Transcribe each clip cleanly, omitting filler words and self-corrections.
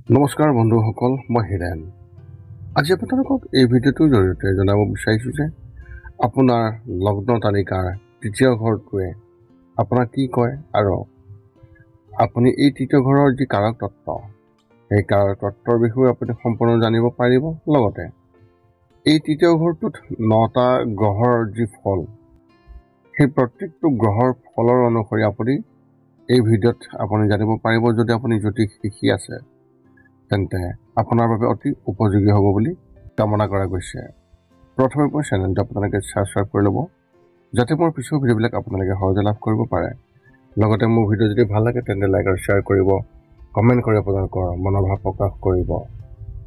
নমস্কাৰ বন্ধুসকল, মই হিৰেন। আজি আপোনালোকক এই ভিডিঅ'টোৰ জৰিয়তে জনাব বিচাৰিছোঁ যে আপোনাৰ লগ্ন তালিকাৰ তৃতীয় ঘৰটোৱে আপোনাক কি কয় আৰু আপুনি এই তৃতীয় ঘৰৰ যি কাৰক তত্ত্ব, সেই কাৰক তত্ত্বৰ বিষয়ে আপুনি সম্পূৰ্ণ জানিব পাৰিব। লগতে এই তৃতীয় ঘৰটোত 9টা গ্ৰহৰ যি ফল, সেই প্ৰত্যেকটো গ্ৰহৰ ফলৰ অনুসৰি আপুনি এই ভিডিঅ'ত আপুনি জানিব পাৰিব। যদি আপুনি জ্যোতিষ শিকি আছে তেন্তে আপোনাৰ বাবে অতি উপযোগী হ'ব বুলি কামনা কৰা গৈছে। প্ৰথমে মোৰ চেনেলটো আপোনালোকে ছাবস্ক্ৰাইব কৰি ল'ব, যাতে মোৰ পিছৰ ভিডিঅ'বিলাক আপোনালোকে সহজে লাভ কৰিব পাৰে। লগতে মোৰ ভিডিঅ' যদি ভাল লাগে তেন্তে লাইক আৰু শ্বেয়াৰ কৰিব, কমেণ্ট কৰি আপোনালোকৰ মনোভাৱ প্ৰকাশ কৰিব।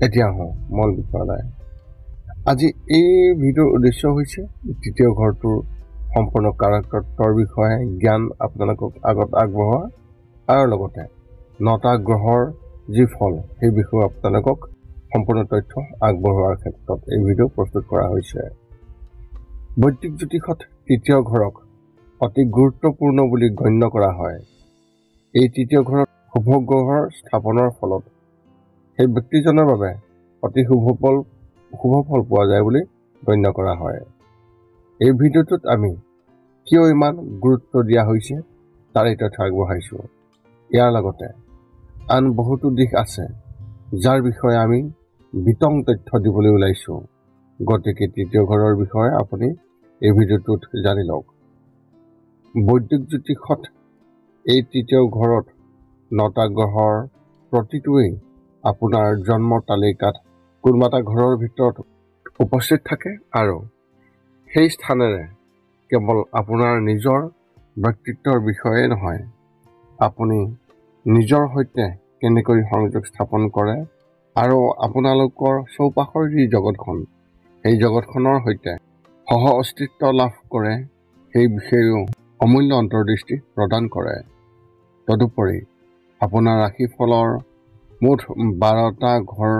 এতিয়া আহোঁ মূল বিষয়লৈ। আজি এই ভিডিঅ'ৰ উদ্দেশ্য হৈছে তৃতীয় ঘৰটোৰ সম্পূৰ্ণ কাৰক তত্ত্বৰ বিষয়ে জ্ঞান আপোনালোকক আগত আগবঢ়োৱা আৰু লগতে 9টা গ্ৰহৰ যি ফল, সেই বিষয়ে আপোনালোকক সম্পূৰ্ণ তথ্য আগবঢ়োৱাৰ ক্ষেত্ৰত এই ভিডিঅ' প্ৰস্তুত কৰা হৈছে। বৈদিক জ্যোতিষত তৃতীয় ঘৰক অতি গুৰুত্বপূৰ্ণ বুলি গণ্য কৰা হয়। এই তৃতীয় ঘৰত শুভ গ্ৰহৰ স্থাপনৰ ফলত সেই ব্যক্তিজনৰ বাবে অতি শুভ ফল পোৱা যায় বুলি গণ্য কৰা হয়। এই ভিডিঅ'টোত আমি কিয় ইমান গুৰুত্ব দিয়া হৈছে তাৰ এই তথ্য আগবঢ়াইছোঁ। ইয়াৰ লগতে আন বহুতো দিশ আছে যাৰ বিষয়ে আমি বিতং তথ্য দিবলৈ ওলাইছোঁ। গতিকে তৃতীয় ঘৰৰ বিষয়ে আপুনি এই ভিডিঅ'টোত জানি লওক। বৈদিক জ্যোতিষত এই তৃতীয় ঘৰত 9টা গ্ৰহৰ প্ৰতিটোৱেই আপোনাৰ জন্মৰ তালিকাত কোনোবা এটা ঘৰৰ ভিতৰত উপস্থিত থাকে আৰু সেই স্থানেৰে কেৱল আপোনাৰ নিজৰ ব্যক্তিত্বৰ বিষয়ে নহয়, আপুনি নিজৰ সৈতে কেনেকৈ সংযোগ স্থাপন কৰে আৰু আপোনালোকৰ চৌপাশৰ যি জগতখন, সেই জগতখনৰ সৈতে সহ অস্তিত্ব লাভ কৰে, সেই বিষয়েও অমূল্য অন্তৰ্দৃষ্টি প্ৰদান কৰে। তদুপৰি আপোনাৰ ৰাশিফলৰ মুঠ 12টা ঘৰ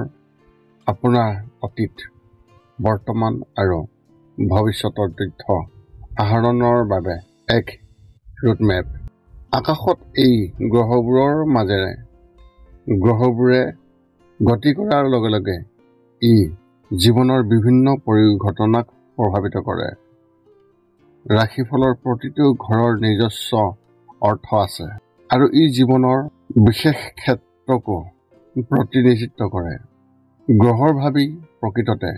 আপোনাৰ অতীত, বৰ্তমান আৰু ভৱিষ্যতৰ তথ্য আহৰণৰ বাবে এক ৰোডমেপ। আকাশত এই গ্ৰহবোৰৰ মাজেৰে গ্ৰহবোৰে গতি কৰাৰ লগে লগে ই জীৱনৰ বিভিন্ন পৰিঘটনাক প্ৰভাৱিত কৰে। ৰাশিফলৰ প্ৰতিটো ঘৰৰ নিজস্ব অৰ্থ আছে আৰু ই জীৱনৰ বিশেষ ক্ষেত্ৰকো প্ৰতিনিধিত্ব কৰে। গ্ৰহৰ ভাবি প্ৰকৃততে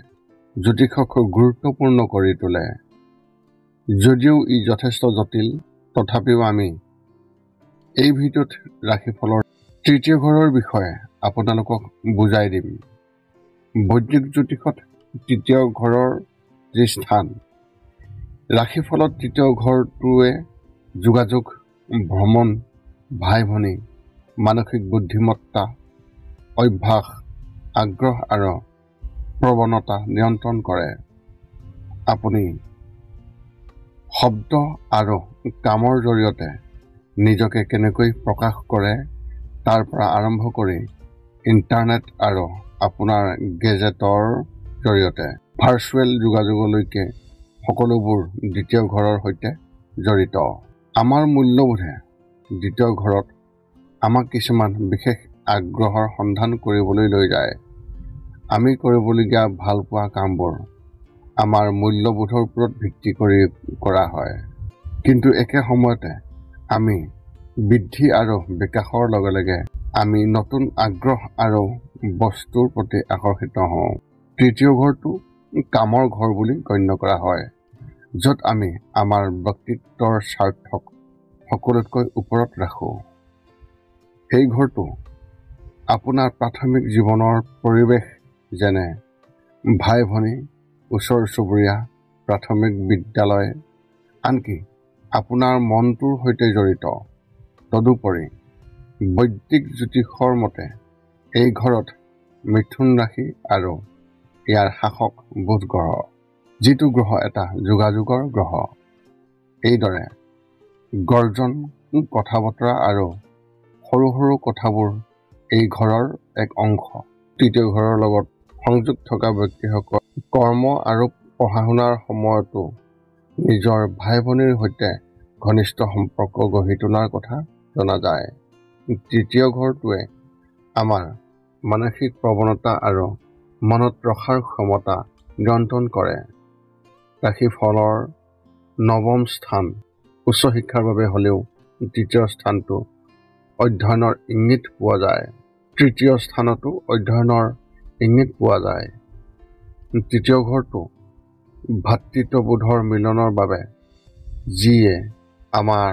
জ্যোতিষক গুৰুত্বপূৰ্ণ কৰি তোলে। যদিও ই যথেষ্ট জটিল, তথাপিও আমি এই ভিডিঅ'ত ৰাশিফলৰ তৃতীয় ঘৰৰ বিষয়ে আপোনালোকক বুজাই দিম। বৈদিক জ্যোতিষত তৃতীয় ঘৰৰ যি স্থান, ৰাশিফলত তৃতীয় ঘৰটোৱে যোগাযোগ, ভ্ৰমণ, ভাই ভনী, মানসিক বুদ্ধিমত্তা, অভ্যাস, আগ্ৰহ আৰু প্ৰৱণতা নিয়ন্ত্ৰণ কৰে। আপুনি শব্দ আৰু কামৰ জৰিয়তে নিজকে কেনেকৈ প্ৰকাশ কৰে তাৰ পৰা আৰম্ভ কৰি ইণ্টাৰনেট আৰু আপোনাৰ গেজেটৰ জৰিয়তে ভাৰ্চুৱেল যোগাযোগলৈকে সকলোবোৰ দ্বিতীয় ঘৰৰ সৈতে জড়িত। আমাৰ মূল্যবোধে দ্বিতীয় ঘৰত আমাক কিছুমান বিশেষ আগ্ৰহৰ সন্ধান কৰিবলৈ লৈ যায়। আমি কৰিবলগীয়া ভালপোৱা কামবোৰ আমাৰ মূল্যবোধৰ ওপৰত ভিত্তি কৰি কৰা হয়, কিন্তু একে সময়তে আমি বৃদ্ধি আৰু বিকাশৰ লগে লগে আমি নতুন আগ্ৰহ আৰু বস্তুৰ প্ৰতি আকৰ্ষিত হওঁ। তৃতীয় ঘৰটো কামৰ ঘৰ বুলি গণ্য কৰা হয়, য'ত আমি আমাৰ ব্যক্তিত্বৰ স্বাৰ্থক সকলোতকৈ ওপৰত ৰাখোঁ। সেই ঘৰটো আপোনাৰ প্ৰাথমিক জীৱনৰ পৰিৱেশ, যেনে ভাই ভনী, ওচৰ চুবুৰীয়া, প্ৰাথমিক বিদ্যালয়, আনকি আপোনাৰ মনটোৰ সৈতে জড়িত। তদুপৰি বৈদিক জ্যোতিষৰ মতে এই ঘৰত মিথুন ৰাশি আৰু ইয়াৰ শাসক বুধ গ্ৰহ, যিটো গ্ৰহ এটা যোগাযোগৰ গ্ৰহ। এইদৰে গৰ্জন, কথা বতৰা আৰু সৰু সৰু কথাবোৰ এই ঘৰৰ এক অংশ। তৃতীয় ঘৰৰ লগত সংযোগ থকা ব্যক্তিসকল কৰ্ম আৰু পঢ়া শুনাৰ সময়তো নিজৰ ভাই ভনীৰ সৈতে ঘনিষ্ঠ সম্পৰ্ক গঢ়ি তোলাৰ কথা জনা যায়। তৃতীয় ঘৰটোৱে আমাৰ মানসিক প্ৰৱণতা আৰু মনত ৰখাৰ ক্ষমতা নিয়ন্ত্ৰণ কৰে। ৰাশিফলৰ নৱম স্থান উচ্চ শিক্ষাৰ বাবে হ'লেও তৃতীয় স্থানটো অধ্যয়নৰ ইংগিত পোৱা যায়। তৃতীয় স্থানতো অধ্যয়নৰ ইংগিত পোৱা যায়। তৃতীয় ঘৰটো ভাতৃত্ববোধৰ মিলনৰ বাবে, যিয়ে আমাৰ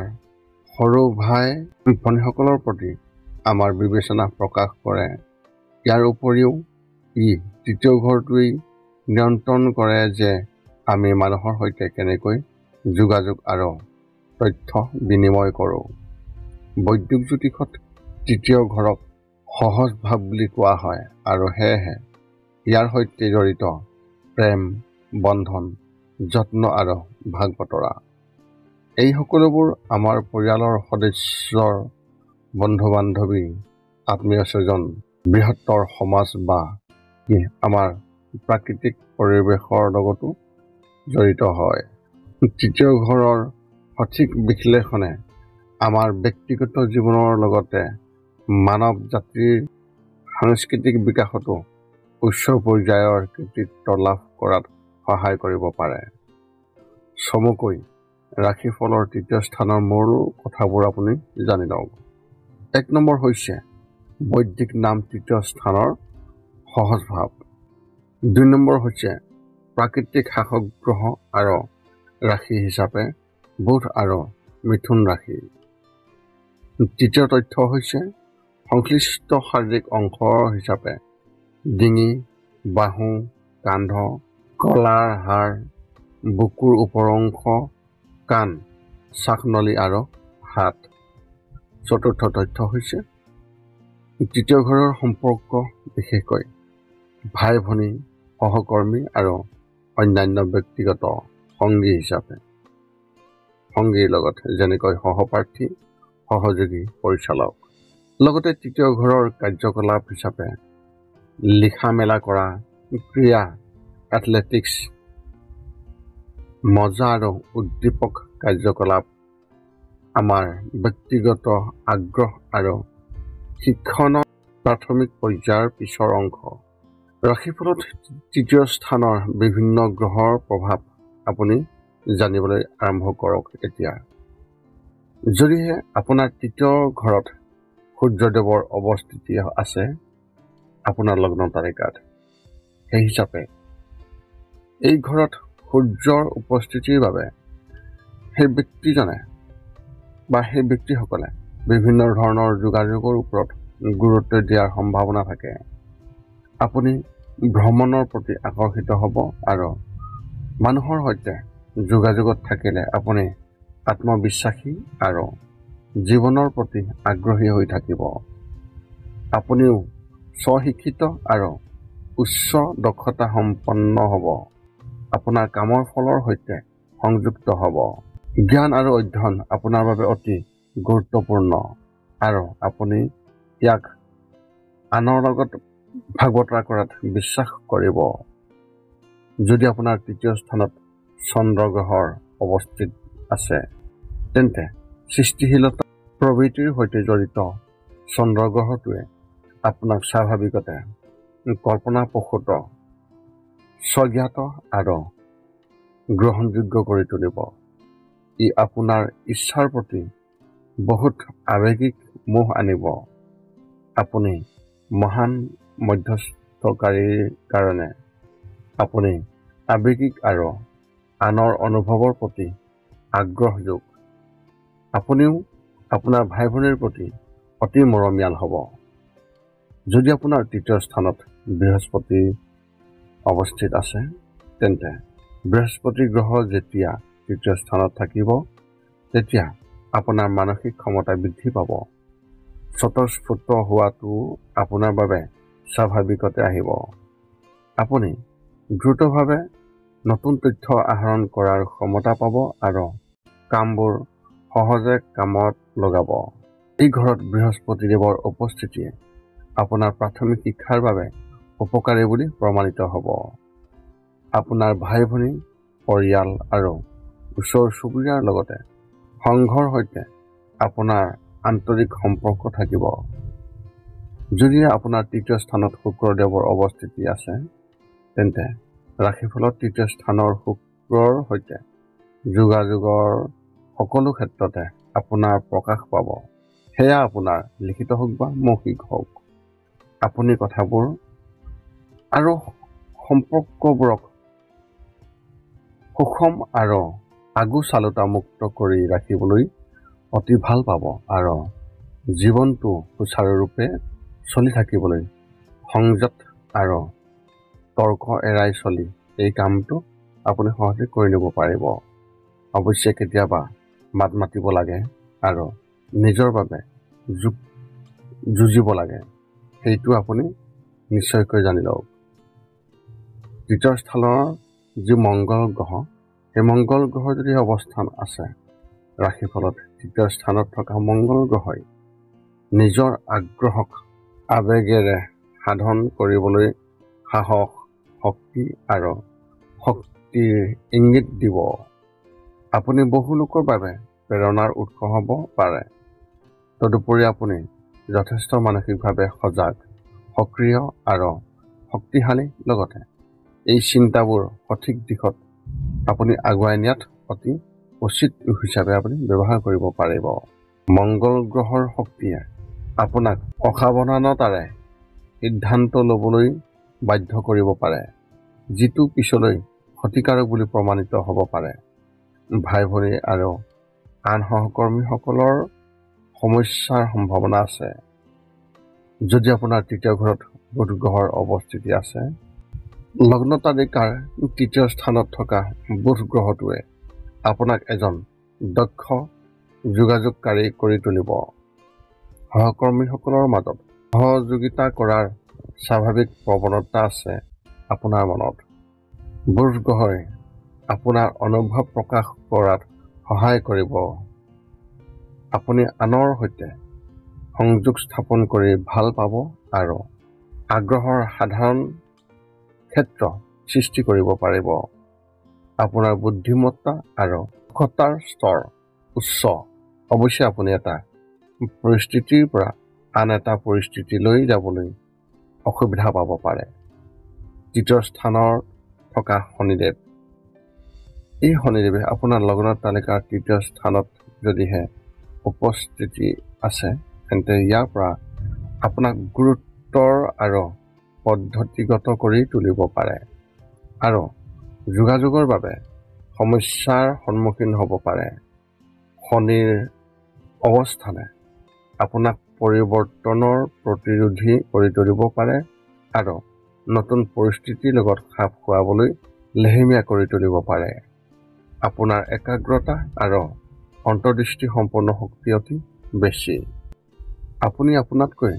সৰু ভাই ভনীসকলৰ প্ৰতি আমাৰ বিবেচনা প্ৰকাশ কৰে। ইয়াৰ উপৰিও তৃতীয় ঘৰটোৱেই নিয়ন্ত্ৰণ কৰে যে আমি মানুহৰ সৈতে কেনেকৈ যোগাযোগ আৰু তথ্য বিনিময় কৰোঁ। বৈদিক জ্যোতিষত তৃতীয় ঘৰক সহজ ভাৱ বুলি কোৱা হয় আৰু সেয়েহে ইয়াৰ সৈতে জড়িত প্ৰেম, বন্ধন, যত্ন আৰু ভাগ বতৰা, এই সকলোবোৰ আমাৰ পৰিয়ালৰ সদস্যৰ, বন্ধু-বান্ধৱী, আত্মীয় স্বজন, বৃহত্তৰ সমাজ বা আমাৰ প্ৰাকৃতিক পৰিৱেশৰ লগতো জড়িত হয়। তৃতীয় ঘৰৰ সঠিক বিশ্লেষণে আমাৰ ব্যক্তিগত জীৱনৰ লগতে মানৱ জাতিৰ সাংস্কৃতিক বিকাশতো উচ্চ পৰ্যায়ৰ কৃতিত্ব লাভ কৰাত সহায় কৰিব পাৰে। চমুকৈ ৰাশিফলৰ তৃতীয় স্থানৰ মূল কথাবোৰ আপুনি জানি লওক। ১ নম্বৰ হৈছে বৈদিক নাম তৃতীয় স্থানৰ সহজ ভাৱ। ২ নম্বৰ হৈছে প্ৰাকৃতিক শাসক গ্ৰহ আৰু ৰাশি হিচাপে বুধ আৰু মিথুন ৰাশি। তৃতীয় তথ্য হৈছে সংশ্লিষ্ট শাৰীৰিক অংশ হিচাপে ডিঙি, বাহু, কান্ধ, গলাৰ হাড়, বুকুৰ ওপৰ অংশ, কাণ, শ্বাসনলী আৰু হাত। চতুৰ্থ তথ্য হৈছে তৃতীয় ঘৰৰ সম্পৰ্ক, বিশেষকৈ ভাই ভনী, সহকৰ্মী আৰু অন্যান্য ব্যক্তিগত সংগী হিচাপে, সংগীৰ লগত যেনেকৈ সহপাঠী, সহযোগী, পৰিচালক। লগতে তৃতীয় ঘৰৰ কাৰ্যকলাপ হিচাপে লিখা মেলা কৰা, ক্ৰীড়া, এথলেটিক্স, মজা আৰু উদ্দীপক কাৰ্যকলাপ, আমাৰ ব্যক্তিগত আগ্ৰহ আৰু শিক্ষণৰ প্ৰাথমিক পৰ্যায়ৰ পিছৰ অংশ। ৰাশিফলত তৃতীয় স্থানৰ বিভিন্ন গ্ৰহৰ প্ৰভাৱ আপুনি জানিবলৈ আৰম্ভ কৰক এতিয়া। যদিহে আপোনাৰ তৃতীয় ঘৰত সূৰ্যদেৱৰ অৱস্থিতি আছে আপোনাৰ লগ্ন তালিকাত, সেই হিচাপে এই ঘৰত সূৰ্যৰ উপস্থিতিৰ বাবে সেই ব্যক্তিজনে বা সেই ব্যক্তিসকলে বিভিন্ন ধৰণৰ যোগাযোগৰ ওপৰত গুৰুত্ব দিয়াৰ সম্ভাৱনা থাকে। আপুনি ভ্ৰমণৰ প্ৰতি আকৰ্ষিত হ'ব আৰু মানুহৰ সৈতে যোগাযোগত থাকিলে আপুনি আত্মবিশ্বাসী আৰু জীৱনৰ প্ৰতি আগ্ৰহী হৈ থাকিব। আপুনিও স্বশিক্ষিত আৰু উচ্চ দক্ষতা সম্পন্ন হ'ব। আপোনাৰ কামৰ ফলৰ সৈতে সংযুক্ত হ'ব। জ্ঞান আৰু অধ্যয়ন আপোনাৰ বাবে অতি গুৰুত্বপূৰ্ণ আৰু আপুনি ইয়াক আনৰ লগত ভাগ বতৰা কৰাত বিশ্বাস কৰিব। যদি আপোনাৰ তৃতীয় স্থানত চন্দ্ৰ গ্ৰহৰ অৱস্থিত আছে, তেন্তে সৃষ্টিশীলতা প্ৰবৃত্তিৰ সৈতে জড়িত চন্দ্ৰ গ্ৰহটোৱে আপোনাক স্বাভাৱিকতে কল্পনাপ্ৰসূত, স্বজ্ঞাত আৰু গ্ৰহণযোগ্য কৰি তুলিব। ই আপোনাৰ ইচ্ছাৰ প্ৰতি বহুত আৱেগিক মোহ আনিব। আপুনি মহান মধ্যস্থকাৰীৰ কাৰণে আপুনি আৱেগিক আৰু আনৰ অনুভৱৰ প্ৰতি আগ্ৰহযোগ। আপুনিও আপোনাৰ ভাই ভনীৰ প্ৰতি অতি মৰমীয়াল হ'ব। যদি আপোনাৰ তৃতীয় স্থানত বৃহস্পতি অৱস্থিত আছে, তেন্তে বৃহস্পতি গ্ৰহ যেতিয়া তৃতীয় স্থানত থাকিব, তেতিয়া আপোনাৰ মানসিক ক্ষমতা বৃদ্ধি পাব। স্বতঃস্ফূৰ্ত হোৱাটো আপোনাৰ বাবে স্বাভাৱিকতে আহিব। আপুনি দ্ৰুতভাৱে নতুন তথ্য আহৰণ কৰাৰ ক্ষমতা পাব আৰু কামবোৰ সহজে কামত লগাব। এই ঘৰত বৃহস্পতিদেৱৰ উপস্থিতিয়ে আপোনাৰ প্ৰাথমিক শিক্ষাৰ বাবে উপকাৰী বুলি প্ৰমাণিত হ'ব। আপোনাৰ ভাই ভনী, পৰিয়াল আৰু ওচৰ চুবুৰীয়াৰ লগতে সংঘৰ সৈতে আপোনাৰ আন্তৰিক সম্পৰ্ক থাকিব। যদি আপোনাৰ তৃতীয় স্থানত শুক্ৰদেৱৰ অৱস্থিতি আছে, তেন্তে ৰাশিফলত তৃতীয় স্থানৰ শুক্ৰৰ সৈতে যোগাযোগৰ সকলো ক্ষেত্ৰতে আপোনাৰ প্ৰকাশ পাব। সেয়া আপোনাৰ লিখিত হওক বা মৌখিক হওক। আপুনি কথাবোৰ আৰু সম্পৰ্কবোৰক সুষম আৰু আগু-চালুতামুক্ত কৰি ৰাখিবলৈ অতি ভাল পাব আৰু জীৱনটো সুচাৰুৰূপে চলি থাকিবলৈ সংযত আৰু তৰ্ক এৰাই চলি এই কামটো আপুনি সহজে কৰি ল'ব পাৰিব। অৱশ্যে কেতিয়াবা মাত মাতিব লাগে আৰু নিজৰ বাবে যুঁজিব লাগে, সেইটো আপুনি নিশ্চয়কৈ জানি লওক। তৃতীয় স্থানৰ যি মংগল গ্ৰহ, সেই মংগল গ্ৰহৰ যদি অৱস্থান আছে ৰাশিফলত, তৃতীয় স্থানত থকা মংগল গ্ৰহই নিজৰ আগ্ৰহক আৱেগেৰে সাধন কৰিবলৈ সাহস, শক্তি আৰু শক্তিৰ ইংগিত দিব। আপুনি বহু লোকৰ বাবে প্ৰেৰণাৰ উৎস হ'ব পাৰে। তদুপৰি আপুনি যথেষ্ট মানসিকভাৱে সজাগ, সক্ৰিয় আৰু শক্তিশালী। লগতে এই চিন্তাবোৰ সঠিক দিশত আপুনি আগুৱাই নিয়াত অতি উচিত হিচাপে আপুনি ব্যৱহাৰ কৰিব পাৰিব। মংগল গ্ৰহৰ শক্তিয়ে আপোনাক অসাৱধানতাৰে সিদ্ধান্ত ল'বলৈ বাধ্য কৰিব পাৰে, যিটো পিছলৈ ক্ষতিকাৰক বুলি প্ৰমাণিত হ'ব পাৰে। ভাই ভনী আৰু আন সহকৰ্মীসকলৰ সমস্যাৰ সম্ভাৱনা আছে। যদি আপোনাৰ তৃতীয় ঘৰত বুধ গ্ৰহৰ অৱস্থিতি আছে, লগ্ন তালিকাৰ তৃতীয় স্থানত থকা বুধ গ্ৰহটোৱে আপোনাক এজন দক্ষ যোগাযোগকাৰী কৰি তুলিব। সহকৰ্মীসকলৰ মাজত সহযোগিতা কৰাৰ স্বাভাৱিক প্ৰৱণতা আছে আপোনাৰ মনত। বুধ গ্ৰহই আপোনাৰ অনুভৱ প্ৰকাশ কৰাত সহায় কৰিব। আপুনি আনৰ সৈতে সংযোগ স্থাপন কৰি ভাল পাব আৰু আগ্ৰহৰ সাধাৰণ ক্ষেত্ৰ সৃষ্টি কৰিব পাৰিব। আপোনাৰ বুদ্ধিমত্তা আৰু দক্ষতাৰ স্তৰ উচ্চ। অৱশ্যে আপুনি এটা পৰিস্থিতিৰ পৰা আন এটা পৰিস্থিতিলৈ যাবলৈ অসুবিধা পাব পাৰে। তৃতীয় স্থানত থকা শনিদেৱ, এই শনিদেৱে আপোনাৰ লগ্ন তালিকাৰ তৃতীয় স্থানত যদিহে উপস্থিতি আছে, তেন্তে ইয়াৰ পৰা আপোনাক গুৰুত্বৰ আৰু পদ্ধতিগত কৰি তুলিব পাৰে আৰু যোগাযোগৰ বাবে সমস্যাৰ সন্মুখীন হ'ব পাৰে। শনিৰ অৱস্থানে আপোনাক পৰিৱৰ্তনৰ প্ৰতিৰোধী কৰি তুলিব পাৰে আৰু নতুন পৰিস্থিতিৰ লগত খাপ খুৱাবলৈ লেহেমীয়া কৰি তুলিব পাৰে। আপোনাৰ একাগ্ৰতা আৰু অন্তৰ্দৃষ্টি সম্পন্ন শক্তি অতি বেছি। আপুনি আপোনাতকৈ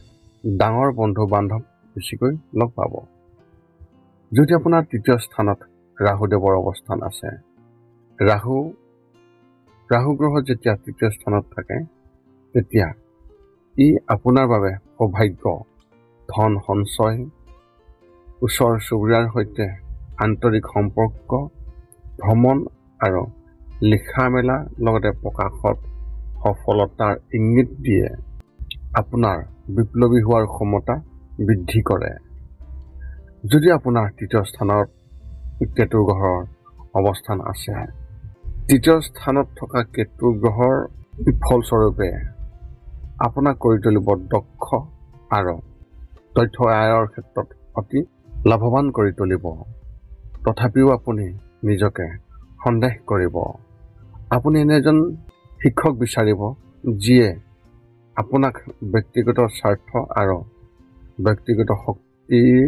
ডাঙৰ বন্ধু-বান্ধৱ বেছিকৈ লগ পাব। যদি আপোনাৰ তৃতীয় স্থানত ৰাহুদেৱৰ অৱস্থান আছে, ৰাহু গ্ৰহ যেতিয়া তৃতীয় স্থানত থাকে, তেতিয়া ই আপোনাৰ বাবে সৌভাগ্য, ধন সঞ্চয়, ওচৰ চুবুৰীয়াৰ সৈতে আন্তৰিক সম্পৰ্ক, ভ্ৰমণ আৰু লিখা মেলা লগতে প্ৰকাশত সফলতাৰ ইংগিত দিয়ে। আপোনাৰ বিপ্লৱী হোৱাৰ ক্ষমতা বৃদ্ধি কৰে। যদি আপোনাৰ তৃতীয় স্থানত কেতু গ্ৰহৰ অৱস্থান আছে, তৃতীয় স্থানত থকা কেতু গ্ৰহৰ ফলস্বৰূপে আপোনাক কৰি তুলিব দক্ষ আৰু তথ্য আয়ৰ ক্ষেত্ৰত অতি লাভৱান কৰি তুলিব। তথাপিও আপুনি নিজকে সন্দেহ কৰিব। আপুনি এনে এজন শিক্ষক বিচাৰিব যিয়ে আপোনাক ব্যক্তিগত স্বাৰ্থ আৰু ব্যক্তিগত শক্তিৰ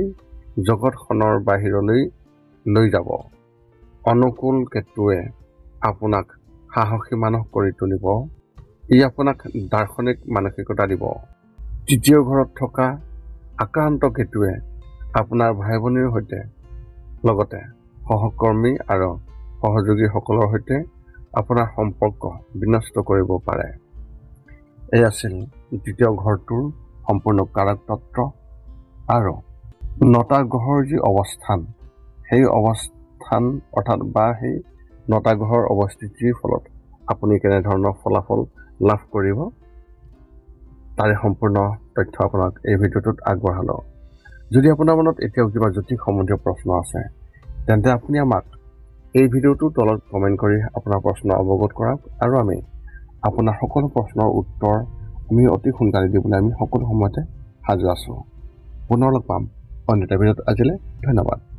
জগতখনৰ বাহিৰলৈ লৈ যাব। অনুকূল কেতুৱে আপোনাক সাহসী মানুহ কৰি তুলিব। ই আপোনাক দাৰ্শনিক মানসিকতা দিব। তৃতীয় ঘৰত থকা আক্ৰান্ত কেতুৱে আপোনাৰ ভাই ভনীৰ সৈতে লগতে সহকৰ্মী আৰু সহযোগীসকলৰ সৈতে আপোনাৰ সম্পৰ্ক বিনষ্ট কৰিব পাৰে। এই আছিল তৃতীয় ঘৰটোৰ সম্পূৰ্ণ কাৰক তত্ত্ব আৰু নটা গ্ৰহৰ যি অৱস্থান, সেই অৱস্থান অৰ্থাৎ সেই নটা গ্ৰহৰ অৱস্থিতিৰ ফলত আপুনি কেনেধৰণৰ ফলাফল লাভ কৰিব। তাৰে সম্পূৰ্ণ তথ্য আপোনাক এই ভিডিঅ'টোত আগবঢ়ালোঁ। যদি আপোনাৰ মনত এতিয়াও কিবা জ্যোতিষ সম্বন্ধীয় প্ৰশ্ন আছে তেন্তে আপুনি আমাক এই ভিডিঅ'টোৰ তলত কমেণ্ট কৰি আপোনাৰ প্ৰশ্ন অৱগত কৰাওক আৰু আমি আপোনাৰ সকলো প্ৰশ্নৰ উত্তৰ আমি অতি সোনকালে দিবলৈ আমি সকলো সময়তে সাজু আছোঁ। পুনৰ লগ পাম অন্য এটা ভিডিঅ'ত। আজিলৈ ধন্যবাদ।